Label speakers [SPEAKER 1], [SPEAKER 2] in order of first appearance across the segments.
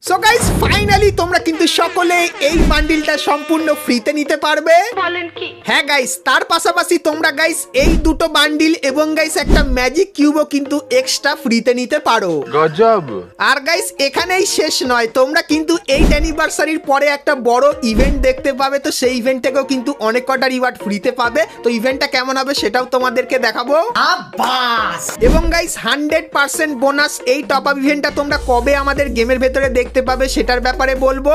[SPEAKER 1] So guys finally তোমরা কিন্তু সকলে এই বান্ডিলটা সম্পূর্ণ ফ্রিতে নিতে পারবে।
[SPEAKER 2] বলেন কি?
[SPEAKER 1] হ্যাঁ গাইস, তার পাশাপাশি তোমরা গাইস এই দুটো বান্ডিল এবং গাইস একটা ম্যাজিক কিউবও কিন্তু এক্সট্রা ফ্রিতে নিতে পারো।
[SPEAKER 3] গজব।
[SPEAKER 1] আর গাইস এখানেই শেষ নয়, তোমরা কিন্তু 8 অ্যানিভার্সারির পরে একটা বড় ইভেন্ট দেখতে পাবে। তো সেই ইভেন্ট থেকেও কিন্তু অনেক কটা রিওয়ার্ড ফ্রিতে পাবে। তো ইভেন্টটা কেমন হবে সেটাও তোমাদেরকে দেখাবো। এবং গাইস 100% বোনাস এই টপ আপ ইভেন্টটা তোমরা কবে আমাদের গেমের ভেতরে দেখতে পাবে সেটার ব্যাপারে বলবো।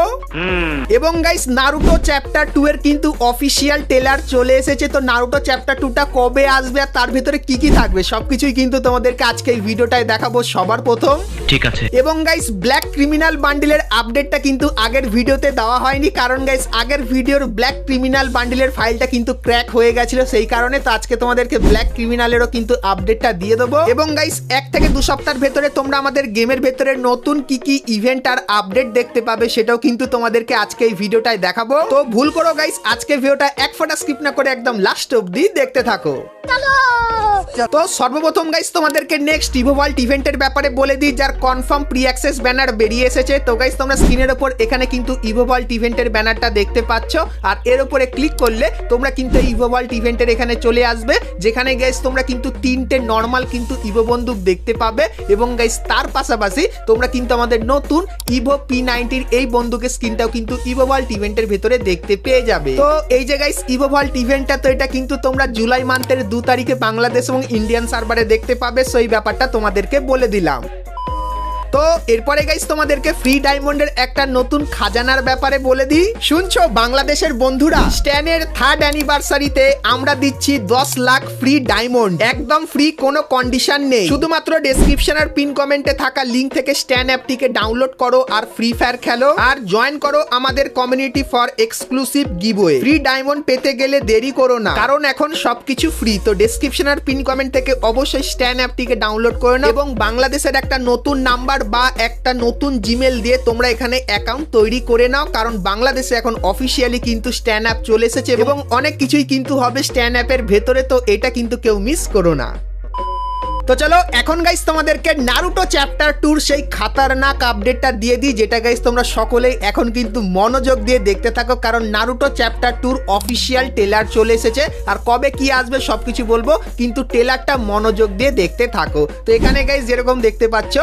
[SPEAKER 1] এবং গাইস নারুটো চ্যাপ্টার 2 এর কিন্তু অফিশিয়াল ট্রেলার চলে এসেছে। তো নারুটো চ্যাপ্টার 2টা কবে আসবে আর তার ভেতরে কি কি থাকবে সবকিছুই কিন্তু তোমাদেরকে আজকে এই ভিডিওটায় দেখাবো সবার প্রথম।
[SPEAKER 4] ঠিক আছে।
[SPEAKER 1] এবং গাইস ব্ল্যাক ক্রিমিনাল বান্ডিলের আপডেটটা কিন্তু আগের ভিডিওতে দেওয়া হয়নি, কারণ গাইস আগের ভিডিওর ব্ল্যাক ক্রিমিনাল বান্ডিলের ফাইলটা কিন্তু ক্র্যাক হয়ে গেছিল, সেই কারণে তো আজকে তোমাদেরকে ব্ল্যাক ক্রিমিনালেরও কিন্তু আপডেটটা দিয়ে দেবো। এবং গাইস 1 থেকে 2 সপ্তাহের ভেতরে তোমরা আমাদের গেমের ভেতরে নতুন কি কি ইভেন্ট আর আপডেট দেখতে পাবে সেটাও কিন্তু তোমাদেরকে আজকে এই ভিডিওটায় দেখাবো। তো ভুল করো গাইস, আজকে ভিডিওটা এক ফোঁটা স্কিপ না করে একদম লাস্ট অবধি দেখতে থাকো। তো সর্বপ্রথম গাইস তোমাদেরকে নেক্সট ইভোভাল্ট ইভেন্টের ব্যাপারে বলে দিই, যার কনফার্ম প্রি অ্যাক্সেস ব্যানার বেরিয়ে এসেছে। তো গাইস তোমরা স্ক্রিনের উপর এখানে কিন্তু ইভোভাল্ট ইভেন্টের ব্যানারটা দেখতে পাচ্ছ, আর এর উপরে ক্লিক করলে তোমরা কিন্তু ইভোভাল্ট ইভেন্টের এখানে চলে আসবে, যেখানে গাইস তোমরা কিন্তু 3টে নর্মাল কিন্তু ইভো বন্দুক দেখতে পাবে। এবং গাইস তার পাশাপাশি তোমরা কিন্তু আমাদের নতুন ইভো P90 এই বন্দুকের স্কিনটাও কিন্তু ইভোভাল্ট ইভেন্টের ভেতরে দেখতে পেয়ে যাবে। তো এই যে গাইস ইভোভাল্ট ইভেন্টটা, তো এটা কিন্তু তোমরা জুলাই মান্থের 2 তারিখে বাংলাদেশ এবং ইন্ডিয়ান সার্ভারে দেখতে পাবে। সো এই ব্যাপারটা তোমাদেরকে বলে দিলাম। তো এরপরে গাইস তোমাদেরকে ফ্রি ডায়মন্ডের একটা নতুন খাজানার ব্যাপারে বলে দিই। শুনছো বাংলাদেশের বন্ধুরা, স্ট্যানের 3rd অ্যানিভার্সারিতে আমরা দিচ্ছি 10 লাখ ফ্রি ডায়মন্ড, একদম ফ্রি, কোনো কন্ডিশন নেই। শুধুমাত্র ডেসক্রিপশন আর পিন কমেন্টে থাকা লিংক থেকে স্ট্যান অ্যাপটিকে ডাউনলোড করো আর ফ্রি ফায়ার খেলো আর জয়েন করো আমাদের community for exclusive giveaway. Free diamond পেতে গেলে দেরি করো না, কারণ এখন সবকিছু ফ্রি। তো ডেসক্রিপশন আর পিন কমেন্ট থেকে অবশ্যই স্ট্যান অ্যাপটিকে ডাউনলোড করে নাও এবং বাংলাদেশের একটা নতুন নাম্বার বা একটা নতুন জিমেল দিয়ে তোমরা এখানে অ্যাকাউন্ট তৈরি করে নাও, কারণ বাংলাদেশে এখন অফিসিয়ালি কিন্তু স্ট্যান অ্যাপ চলে এসেছে এবং অনেক কিছুই কিন্তু হবে স্ট্যান অ্যাপের ভেতরে। তো এটা কিন্তু কেউ মিস করো না। তো চলো এখন গাইস তোমাদেরকে নারুটো চ্যাপ্টার 2 সেই খাতারনাক আপডেটটা দিয়ে দিই, যেটা গাইস তোমরা সকলেই এখন কিন্তু মনোযোগ দিয়ে দেখতে থাকো, কারণ নারুটো চ্যাপ্টার 2 অফিসিয়াল ট্রেলার চলে এসেছে। আর কবে কি আসবে সবকিছু বলবো, কিন্তু ট্রেলারটা মনোযোগ দিয়ে দেখতে থাকো। তো এখানে গাইস যেরকম দেখতে পাচ্ছ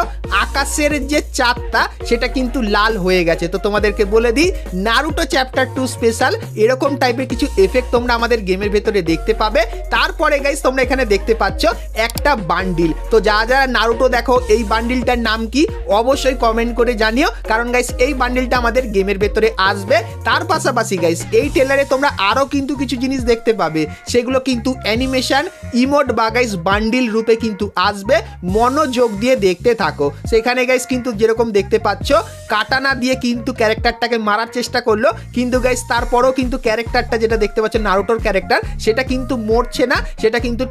[SPEAKER 1] আকাশের যে চাঁদটা সেটা কিন্তু লাল হয়ে গেছে। তো তোমাদেরকে বলে দিই নারুটো চ্যাপ্টার 2 স্পেশাল এরকম টাইপের কিছু এফেক্ট তোমরা আমাদের গেমের ভেতরে দেখতে পাবে। তারপরে গাইস তোমরা এখানে দেখতে পাচ্ছ একটা বান্ডিল। তো যারা নারুটো দেখো এই বান্ডিলটার নাম কি অবশ্যই কমেন্ট করে জানিও, কারণ গাইস এই বান্ডিলটা আমাদের গেমের ভেতরে আসবে। তার পাশাপাশি গাইস এই ট্রেলারে তোমরা আরো কিন্তু কিছু জিনিস দেখতে পাবে, সেগুলো কিন্তু অ্যানিমেশন ইমোট বা গাইস বান্ডিল রূপে কিন্তু আসবে। মনোযোগ দিয়ে দেখতে থাকো। সেখানে গাইস কিন্তু যেরকম দেখতে পাচ্ছ কাটানা দিয়ে কিন্তু ক্যারেক্টারটাকে মারার চেষ্টা করলো, কিন্তু গাইস তারপরেও কিন্তু ক্যারেক্টারটা যেটা দেখতে পাচ্ছ নারুটোর ক্যারেক্টার সেটা কিন্তু মরছে না, সেটা কিন্তু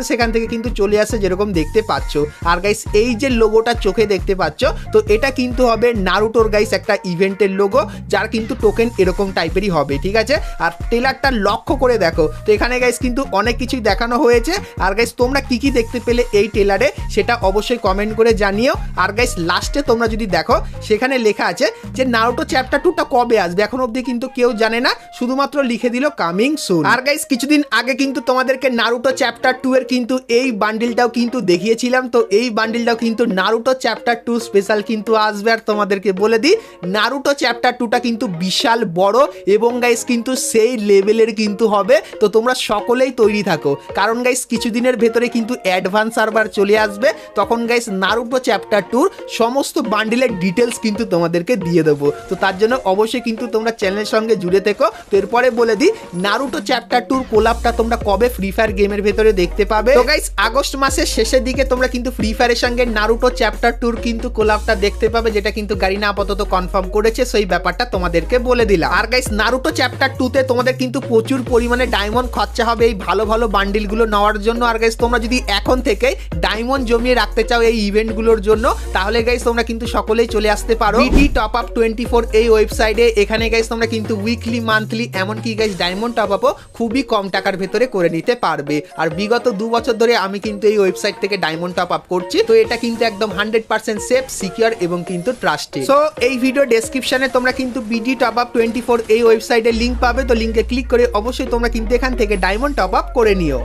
[SPEAKER 1] সেখান থেকে কিন্তু চলে আসে যেরকম দেখতে পাচ্ছ। আর গাইস এই যে লোগোটা চোখে দেখতে পাচ্ছ, তো এটা কিন্তু হবে নারুটোর গাইস একটা ইভেন্টের লোগো, যার কিন্তু টোকেন এরকম টাইপেরই হবে, ঠিক আছে। আর ট্রেলারটা লক্ষ্য করে দেখো, তো এখানে গাইস কিন্তু অনেক কিছুই দেখানো হয়েছে। আর গাইস তোমরা কি কি দেখতে পেলে এই ট্রেলারে সেটা অবশ্যই কমেন্ট করে জানিও। আর গাইস লাস্টে তোমরা যদি দেখো সেখানে লেখা আছে যে নারুটো চ্যাপ্টার 2টা কবে আসবে, এখন অবধি কিন্তু কেউ জানে না, শুধুমাত্র লিখে দিল কামিং সুন। আর গাইস কিছুদিন আগে কিন্তু তোমাদেরকে নারুটো চ্যাপ্টার 2 এর কিন্তু এই বান্ডিলটাও কিন্তু দেখিয়েছিলাম। তো এই বান্ডিলটাও কিন্তু নারুটো চ্যাপ্টার 2 স্পেশাল কিন্তু আসবে। আর তোমাদেরকে বলে দিই নারুটো চ্যাপ্টার 2টা কিন্তু বিশাল বড় এবং গাইস কিন্তু সেই লেভেলের কিন্তু হবে। তো তোমরা সকলেই তৈরি থাকো, কারণ গাইস কিছুদিনের ভেতরে কিন্তু অ্যাডভান্স সার্ভার চলে আসবে। তখন গাইস নারুটো চ্যাপ্টার 2 সমস্ত বান্ডিলের ডিটেলস কিন্তু তোমাদেরকে দিয়ে দেবো। তো তার জন্য অবশ্যই কিন্তু তোমরা চ্যানেলের সঙ্গে জুড়ে থেকো। তো এরপরে বলে দিই নারুটো চ্যাপ্টার 2 কোলাপটা তোমরা কবে ফ্রি ফায়ার গেমের ভেতরে দেখতে পাবে। তো গাইস আগস্ট মাসের শেষের দিকে তোমরা কিন্তু ফ্রি ফায়ারের সঙ্গে নারুটো চ্যাপ্টার 2 কিন্তু কোলাপটা দেখতে পাবে, যেটা কিন্তু গারিনা আপাতত কনফার্ম করেছে। সেই ব্যাপারটা তোমাদেরকে বলে দিলাম। আর গাইস নারুটো চ্যাপ্টার 2 তে তোমাদের কিন্তু প্রচুর পরিমাণে ডায়মন্ড খরচা হবে এই ভালো ভালো বান্ডিলগুলো নেওয়ার জন্য। আর গাইস তোমরা যদি এখন থেকে ডায়মন্ড জমিয়ে রাখতে চাও এই ইভেন্টগুলোর জন্য, তাহলে গাইস তোমরা কিন্তু সকলেই চলে আসতে পারো বিডি টপ আপ 24 এই ওয়েবসাইটে। এখানে গাইস তোমরা কিন্তু উইকলি মান্থলি এমনকি গাইস ডায়মন্ড টপ আপও খুবই কম টাকার ভেতরে করে নিতে পারবে। আর বিগত 2 বছর ধরে আমি কিন্তু এই ওয়েবসাইট থেকে ডায়মন্ড টপ আপ করছি। তো এটা কিন্তু একদম 100% সেফ, সিকিউর এবং কিন্তু ট্রাস্টেড। সো এই ভিডিও ডেসক্রিপশনে তোমরা কিন্তু বিডি টপ আপ 24 এই ওয়েবসাইটের লিঙ্ক পাবে। তো লিঙ্কে ক্লিক করে অবশ্যই তোমরা কিন্তু এখান থেকে ডায়মন্ড টপ আপ করে নিও।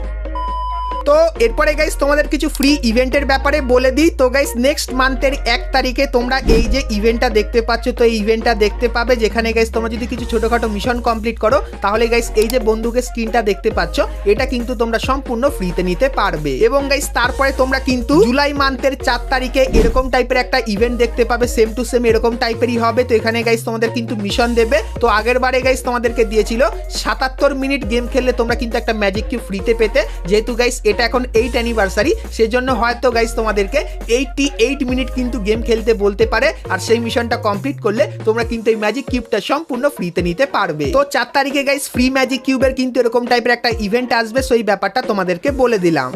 [SPEAKER 1] তো এরপরে গাইস তোমাদের কিছু ফ্রি ইভেন্টের ব্যাপারে বলে দিই। তো গাইস নেক্সট মান্থের 1 তারিখে তোমরা এই যে ইভেন্টটা দেখতে পাচ্ছ, তো এই ইভেন্টটা দেখতে পাবে, যেখানে গাইস তোমরা যদি কিছু ছোটখাটো মিশন কমপ্লিট করো তাহলে গাইস এই যে বন্দুকের স্ক্রিনটা দেখতে পাচ্ছ এটা কিন্তু তোমরা সম্পূর্ণ ফ্রিতে নিতে পারবে। এবং গাইস তারপরে তোমরা কিন্তু জুলাই মান্থের 4 তারিখে এরকম টাইপের একটা ইভেন্ট দেখতে পাবে, সেম টু সেম এরকম টাইপেরই হবে। তো এখানে গাইস তোমাদের কিন্তু মিশন দেবে। তো আগের বারে গাইস তোমাদেরকে দিয়েছিল 77 মিনিট গেম খেললে তোমরা কিন্তু একটা ম্যাজিক কিউব ফ্রিতে পেতে। যেহেতু গাইস এটা এখন 8 অ্যানিভার্সারি, সেজন্য হয়তো গাইস তোমাদেরকে 88 মিনিট কিন্তু গেম খেলতে বলতে পারে। আর সেই মিশনটা কমপ্লিট করলে তোমরা কিন্তু এই ম্যাজিক কিউবটা সম্পূর্ণ ফ্রিতে নিতে পারবে। তো 4 তারিখে গাইস ফ্রি ম্যাজিক কিউবের কিন্তু এরকম টাইপের একটা ইভেন্ট আসবে, সেই ব্যাপারটা তোমাদেরকে বলে দিলাম।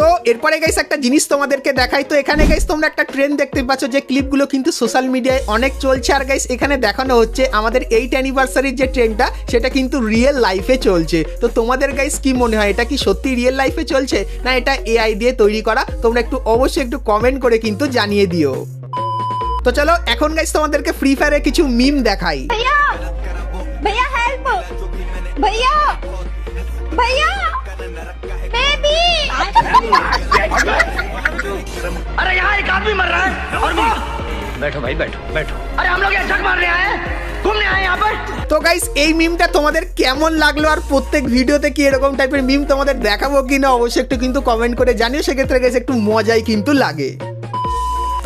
[SPEAKER 1] তো এরপরে গাইস একটা জিনিস তোমাদেরকে দেখাই। তো এখানে গাইস তোমরা একটা ট্রেন্ড দেখতে পাচ্ছ, যে ক্লিপগুলো কিন্তু সোশ্যাল মিডিয়ায় অনেক চলছে। আর গাইস এখানে দেখানো হচ্ছে আমাদের 8 অ্যানিভার্সারির যে ট্রেন্ডটা সেটা কিন্তু রিয়েল লাইফে চলছে। তো তোমাদের গাইস কি মনে হয়, এটা কি সত্যি রিয়েল লাইফে চলছে না এটা এআই দিয়ে তৈরি করা? তোমরা একটু অবশ্যই একটু কমেন্ট করে কিন্তু জানিয়ে দিও। তো চলো এখন গাইস তোমাদেরকে ফ্রি ফায়ারের কিছু মিম দেখাই।
[SPEAKER 2] भैया भैया हेल्प भैया भैया बेबी
[SPEAKER 3] अरे यहाँ एक आदमी मर रहा है और बैठो भाई बैठो बैठो। अरे हम लोग यहाँ जग मारने आए हैं, घूमने आए यहाँ पर।
[SPEAKER 1] তো গাইস এই মিমটা তোমাদের কেমন লাগলো, আর প্রত্যেক ভিডিওতে কি এরকম টাইপের মিম তোমাদের দেখাবো কিনা অবশ্যই একটু কিন্তু কমেন্ট করে জানিও। সেক্ষেত্রে গাইস একটু মজাই কিন্তু লাগে।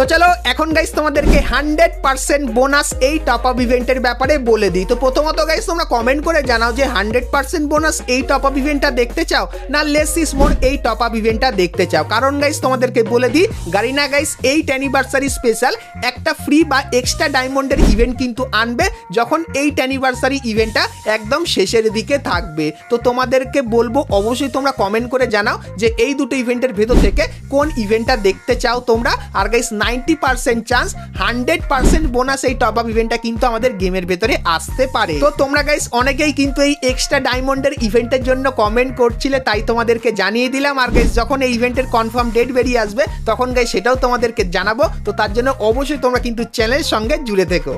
[SPEAKER 1] তো চলো এখন গাইস তোমাদেরকে 100% বোনাস এই টপ আপ ইভেন্টের ব্যাপারে বলে দিই। তো প্রথমত গাইস তোমরা কমেন্ট করে জানাও যে 100% বোনাস এই টপ আপ ইভেন্টটা দেখতে চাও না লেস ইজ মোর এই টপ আপ ইভেন্টটা দেখতে চাও। কারণ গাইস তোমাদেরকে বলে দিই, গারিনা গাইস 8 অ্যানিভার্সারি স্পেশাল একটা ফ্রি বা এক্সট্রা ডায়মন্ডের ইভেন্ট কিন্তু আনবে, যখন 8 অ্যানিভার্সারি ইভেন্টটা একদম শেষের দিকে থাকবে। তো তোমাদেরকে বলবো অবশ্যই তোমরা কমেন্ট করে জানাও যে এই দুটো ইভেন্টের ভেতর থেকে কোন ইভেন্টটা দেখতে চাও তোমরা। আর গাইস 90% চান্স 100% বোনাস এই টপ আপ ইভেন্টটা কিন্তু আমাদের গেমের ভেতরে আসতে পারে। তো তোমরা গাইস অনেকেই কিন্তু এই এক্সট্রা ডায়মন্ডের ইভেন্টের জন্য কমেন্ট করছিলে, তাই তোমাদেরকে জানিয়ে দিলাম। আর গাইস যখন এই ইভেন্টের কনফার্ম ডেট বেরিয়ে আসবে তখন গাইস সেটাও তোমাদেরকে জানাবো। তো তার জন্য অবশ্যই তোমরা কিন্তু চ্যানেলের সঙ্গে জুড়ে থেকো।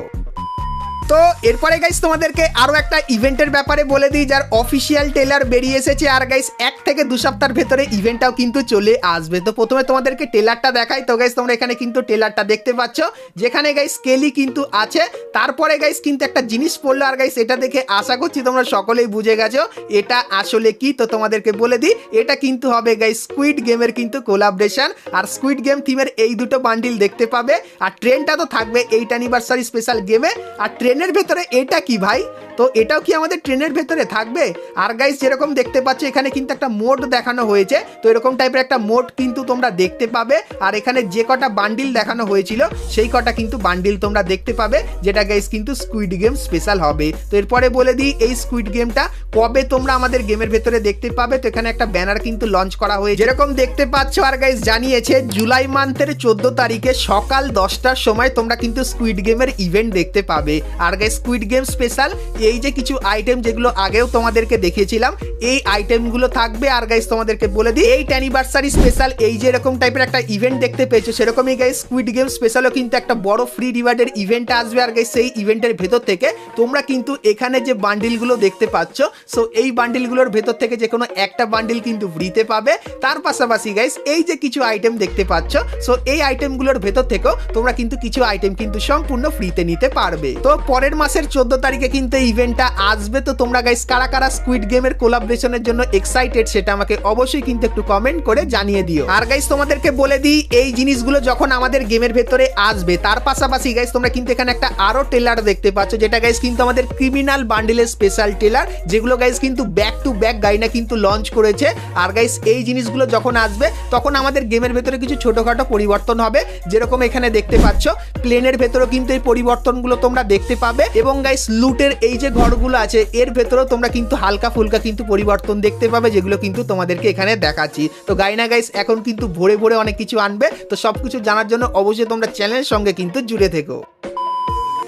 [SPEAKER 1] তো এরপরে গাইস তোমাদেরকে আরো একটা ইভেন্টের ব্যাপারে বলে দিই, যার অফিসিয়াল ট্রেলার বেরিয়ে এসেছে। আর গাইস 1 থেকে 2 সপ্তাহের ভেতরে ইভেন্টটাও কিন্তু চলে আসবে। তো প্রথমে তোমাদেরকে ট্রেলারটা দেখাই। তো গাইস তোমরা এখানে কিন্তু ট্রেলারটা দেখতে পাচ্ছ, যেখানে গাইস কেলি কিন্তু আছে। তারপরে গাইস কিন্তু একটা জিনিস পড়লো, আর গাইস এটা দেখে আশা করছি তোমরা সকলেই বুঝে গেছো এটা আসলে কি। তো তোমাদেরকে বলে দিই, এটা কিন্তু হবে গাইস স্কুইড গেমের কিন্তু কোলাবরেশন। আর স্কুইড গেম থিমের এই দুটো বান্ডিল দেখতে পাবে। আর ট্রেনটা তো থাকবে 8 অ্যানিভার্সারি স্পেশাল গেমে। আর ট্রেনের ভেতরে এটা কি ভাই, তো এটাও কি আমাদের ট্রেনের ভেতরে থাকবে? আর গাইস যেরকম দেখতে পাচ্ছ এখানে কিন্তু একটা মোড দেখানো হয়েছে। তো এরকম টাইপের একটা মোড কিন্তু তোমরা দেখতে পাবে। আর এখানে যে কটা বান্ডিল দেখানো হয়েছিল সেই কটা কিন্তু বান্ডিল তোমরা দেখতে পাবে, যেটা গাইস কিন্তু স্কুইড গেম স্পেশাল হবে। তো এরপরে বলে দিই এই স্কুইড গেমটা কবে তোমরা আমাদের গেমের ভেতরে দেখতে পাবে। তো এখানে একটা ব্যানার কিন্তু লঞ্চ করা হয়েছে যেরকম দেখতে পাচ্ছ। আর গাইস জানিয়েছে জুলাই মান্থের 14 তারিখে সকাল 10টার সময় তোমরা কিন্তু স্কুইড গেমের ইভেন্ট দেখতে পাবে। আর গাইস স্কুইড গেম স্পেশাল এই যে কিছু আইটেম যেগুলো আগেও তোমাদেরকে দেখিয়েছিলাম এই আইটেমগুলো থাকবে। আর গাইস তোমাদেরকে বলে দিই 8 অ্যানিভার্সারি স্পেশাল এই যে এরকম টাইপের একটা ইভেন্ট দেখতে পেয়েছো, সেরকমই গাইস স্কুইড গেম স্পেশালও কিন্তু একটা বড় ফ্রি রিওয়ার্ডের ইভেন্ট আসবে। আর গাইস সেই ইভেন্টের ভেতর থেকে তোমরা কিন্তু এখানে যে বান্ডিলগুলো দেখতে পাচ্ছ, সো এই বান্ডিলগুলোর ভেতর থেকে যে কোনো একটা বান্ডিল কিন্তু ফ্রিতে পাবে। তার পাশাপাশি গাইস এই যে কিছু আইটেম দেখতে পাচ্ছ, সো এই আইটেমগুলোর ভেতর থেকেও তোমরা কিন্তু কিছু আইটেম কিন্তু সম্পূর্ণ ফ্রিতে নিতে পারবে। তো পরের মাসের 14 তারিখে কিন্তু ইভেন্টটা আসবে। তো তোমরা গাইস কারা কারা স্কুইড গেমের কোলাবরেশনের জন্য এক্সাইটেড সেটা আমাকে অবশ্যই কিন্তু একটু কমেন্ট করে জানিয়ে দিও। আর গাইস তোমাদেরকে বলে দিই এই জিনিসগুলো যখন আমাদের গেমের ভেতরে আসবে তার পাশাপাশি গাইস তোমরা কিন্তু এখানে একটা আরো ট্রেলার দেখতে পাচ্ছ, যেটা গাইস কিন্তু আমাদের ক্রিমিনাল বান্ডিলের স্পেশাল ট্রেলার, যেগুলো গাইস কিন্তু ব্যাক টু ব্যাক গাইনা কিন্তু লঞ্চ করেছে। আর গাইস এই জিনিসগুলো যখন আসবে তখন আমাদের গেমের ভেতরে কিছু ছোটখাটো পরিবর্তন হবে, যেরকম এখানে দেখতে পাচ্ছ প্লেনের ভেতরেও কিন্তু এই পরিবর্তনগুলো তোমরা দেখতে পাবে। এবং গাইস লুটের এই যে ঘরগুলো আছে এর ভেতরেও তোমরা কিন্তু হালকা ফুলকা কিন্তু পরিবর্তন দেখতে পাবে, যেগুলো কিন্তু তোমাদেরকে এখানে দেখাচ্ছি। তো গাইনা গাইস এখন কিন্তু ভোরে ভোরে অনেক কিছু আনবে। তো সবকিছু জানার জন্য অবশ্যই তোমরা চ্যানেলের সঙ্গে কিন্তু জুড়ে থেকো।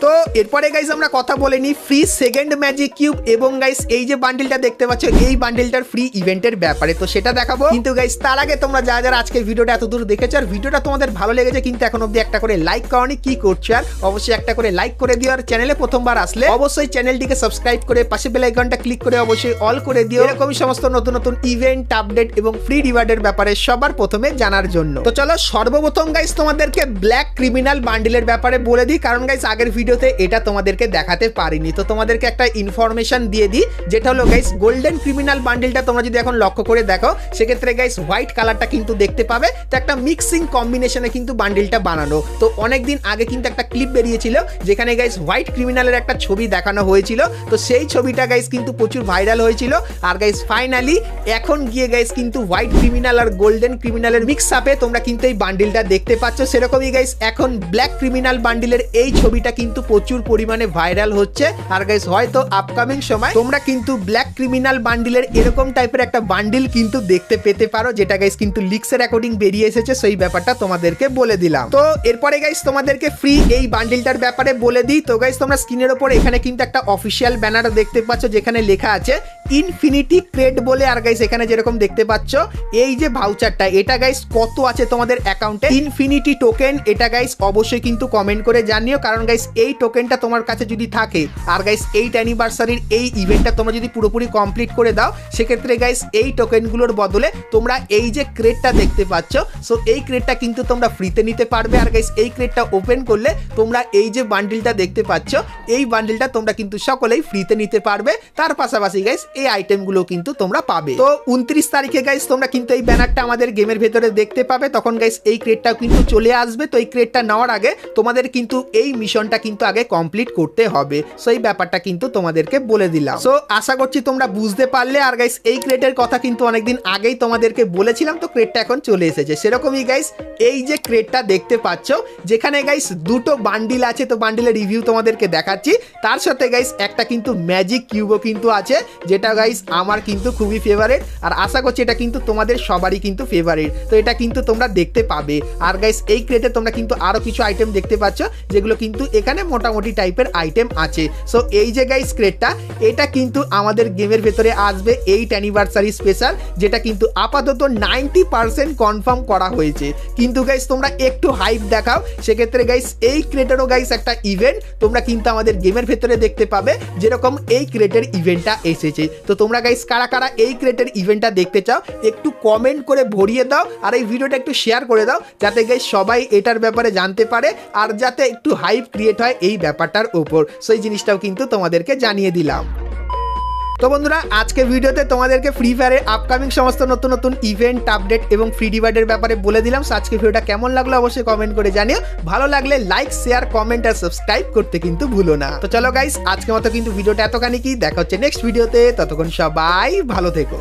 [SPEAKER 1] তো এরপরে গাইস আমরা কথা বলে নিই ফ্রি সেকেন্ড ম্যাজিক কিউব এবং গাইস এই যে বান্ডিলটা দেখতে পাচ্ছ এই বান্ডিলটার ফ্রি ইভেন্টের ব্যাপারে, তো সেটা দেখাবো। কিন্তু গাইস তার আগে তোমরা যারা আজকের ভিডিওটা এত দূর দেখেছো আর ভিডিওটা তোমাদের ভালো লেগেছে কিন্তু এখন অবধি একটা করে লাইক করনি, কি করছো আর অবশ্যই একটা করে লাইক করে দিও। আর চ্যানেলে প্রথমবার আসলে অবশ্যই চ্যানেলটিকে সাবস্ক্রাইব করে পাশে বেল আইকনটা ক্লিক করে অবশ্যই অল করে দিও, এরকমই সমস্ত নতুন নতুন ইভেন্ট আপডেট এবং ফ্রি রিওয়ার্ডের ব্যাপারে সবার প্রথমে জানার জন্য। তো চলো সর্বপ্রথম গাইস তোমাদেরকে ব্ল্যাক ক্রিমিনাল বান্ডিলের ব্যাপারে বলে দিই, কারণ গাইস আগের ভিডিওতে এটা তোমাদেরকে দেখাতে পারিনি। তো তোমাদেরকে একটা ইনফরমেশন দিয়ে দিই, যেটা হলো গাইস গোল্ডেন ক্রিমিনাল বান্ডিলটা তোমরা যদি এখন লক্ষ্য করে দেখো সেক্ষেত্রে গাইস হোয়াইট কালারটা কিন্তু দেখতে পাবে। তো একটা মিক্সিং কম্বিনেশনে কিন্তু বান্ডিলটা বানানো। তো অনেকদিন আগে কিন্তু একটা ক্লিপ বেরিয়েছিল যেখানে গাইস হোয়াইট ক্রিমিনালের একটা ছবি দেখানো হয়েছিল। তো সেই ছবিটা গাইস কিন্তু প্রচুর ভাইরাল হয়েছিল। আর গাইস ফাইনালি এখন গিয়ে গাইস কিন্তু হোয়াইট ক্রিমিনাল আর গোল্ডেন ক্রিমিনালের মিক্স আপে তোমরা কিন্তু এই বান্ডিলটা দেখতে পাচ্ছ। সেরকমই গাইস এখন ব্ল্যাক ক্রিমিনাল বান্ডিলের এই ছবিটা কিন্তু প্রচুর পরিমাণে ভাইরাল হচ্ছে। আর গাইস হয়তো আপকামিং সময় তোমরা কিন্তু ব্ল্যাক ক্রিমিনাল বান্ডিলের এরকম টাইপের একটা বান্ডিল কিন্তু দেখতে পেতে পারো, যেটা গাইস কিন্তু লিক্সের অ্যাকর্ডিং বেরিয়ে এসেছে, সেই ব্যাপারটা তোমাদেরকে বলে দিলাম। তো এরপরে গাইস তোমাদেরকে ফ্রি এই বান্ডিলটার ব্যাপারে বলে দিই। তো গাইস তোমরা স্ক্রিনের উপর এখানে কিন্তু একটা অফিসিয়াল ব্যানার দেখতে পাচ্ছ যেখানে লেখা আছে ইনফিনিটি ক্রেড বলে। আর গাইস এখানে যেরকম দেখতে পাচ্ছ এই যে ভাউচারটা, এটা গাইস কত আছে তোমাদের অ্যাকাউন্টে ইনফিনিটি টোকেন, এটা গাইস অবশ্যই কিন্তু কমেন্ট করে জানিও। কারণ গাইস এই টোকেনটা তোমার কাছে যদি থাকে আর গাইস 8 অ্যানিভার্সারির এই ইভেন্টটা তোমরা যদি পুরোপুরি কমপ্লিট করে দাও সেক্ষেত্রে গাইস এই টোকেনগুলোর বদলে তোমরা এই যে ক্রেডটা দেখতে পাচ্ছ, সো এই ক্রেডটা কিন্তু তোমরা ফ্রিতে নিতে পারবে। আর গাইস এই ক্রেডটা ওপেন করলে তোমরা এই যে বান্ডিলটা দেখতে পাচ্ছ এই বান্ডিলটা তোমরা কিন্তু সকলেই ফ্রিতে নিতে পারবে। তার পাশাপাশি গাইস এই আইটেমগুলো কিন্তু তোমরা পাবে। তো 29 তারিখে গাইস তোমরা কিন্তু এই ব্যানারটা আমাদের গেমের ভেতরে দেখতে পাবে, তখন গাইস এই ক্রেডটাও কিন্তু চলে আসবে। তো এই ক্রেডটা নেওয়ার আগে তোমাদের কিন্তু এই মিশনটা কিন্তু আগে কমপ্লিট করতে হবে, সো এই ব্যাপারটা কিন্তু তোমাদেরকে বলে দিলাম। সো আশা করছি তোমরা বুঝতে পারলে। আর গাইস এই ক্রেডের কথা কিন্তু অনেকদিন আগেই তোমাদেরকে বলেছিলাম, তো ক্রেডটা এখন চলে এসেছে। সেরকমই গাইস এই যে ক্রেডটা দেখতে পাচ্ছ যেখানে গাইস দুটো বান্ডিল আছে, তো বান্ডিলের রিভিউ তোমাদেরকে দেখাচ্ছি। তার সাথে গাইস একটা কিন্তু ম্যাজিক কিউবও কিন্তু আছে, যেটা গাইস আমার কিন্তু খুবই ফেভারিট আর আশা করছি এটা কিন্তু তোমাদের সবারই কিন্তু ফেভারিট। তো এটা কিন্তু তোমরা দেখতে পাবে। আর গাইস এই ক্রেডে তোমরা কিন্তু আরো কিছু আইটেম দেখতে পাচ্ছ যেগুলো কিন্তু এখানে মোটামুটি টাইপের আইটেম আছে। সো এই যে গাইস ক্রেডটা এটা কিন্তু আমাদের গেমের ভেতরে আসবে 8 অ্যানিভার্সারি স্পেশাল, যেটা কিন্তু আপাতত 90% কনফার্ম করা হয়েছে। কিন্তু গাইস তোমরা একটু হাইপ দেখাও, সেক্ষেত্রে গাইস এই ক্রেটেরও গাইস একটা ইভেন্ট তোমরা কিন্তু আমাদের গেমের ভেতরে দেখতে পাবে, যেরকম এই ক্রেটের ইভেন্টটা এসেছে। তো তোমরা গাইস কারা কারা এই ক্রেটের ইভেন্টটা দেখতে চাও একটু কমেন্ট করে ভরিয়ে দাও আর এই ভিডিওটা একটু শেয়ার করে দাও, যাতে গাইস সবাই এটার ব্যাপারে জানতে পারে আর যাতে একটু হাইপ ক্রিয়েট হয় এই ব্যাপারটার উপর। সেই জিনিসটাও কিন্তু তোমাদেরকে জানিয়ে দিলাম। তো বন্ধুরা আজকে ভিডিওতে তোমাদেরকে ফ্রি ফায়ারের আপকামিং সমস্ত নতুন নতুন ইভেন্ট আপডেট এবং ফ্রি রিওয়ার্ডের ব্যাপারে বলে দিলাম। সো আজকে ভিডিওটা কেমন লাগলো অবশ্যই কমেন্ট করে জানিও। ভালো লাগলে লাইক শেয়ার কমেন্ট আর সাবস্ক্রাইব করতে কিন্তু ভুলো না। তো চলো গাইস আজকের মতো কিন্তু ভিডিওটা এতখানি কি, দেখা হচ্ছে নেক্সট ভিডিওতে, ততক্ষণ সবাই ভালো থেকো।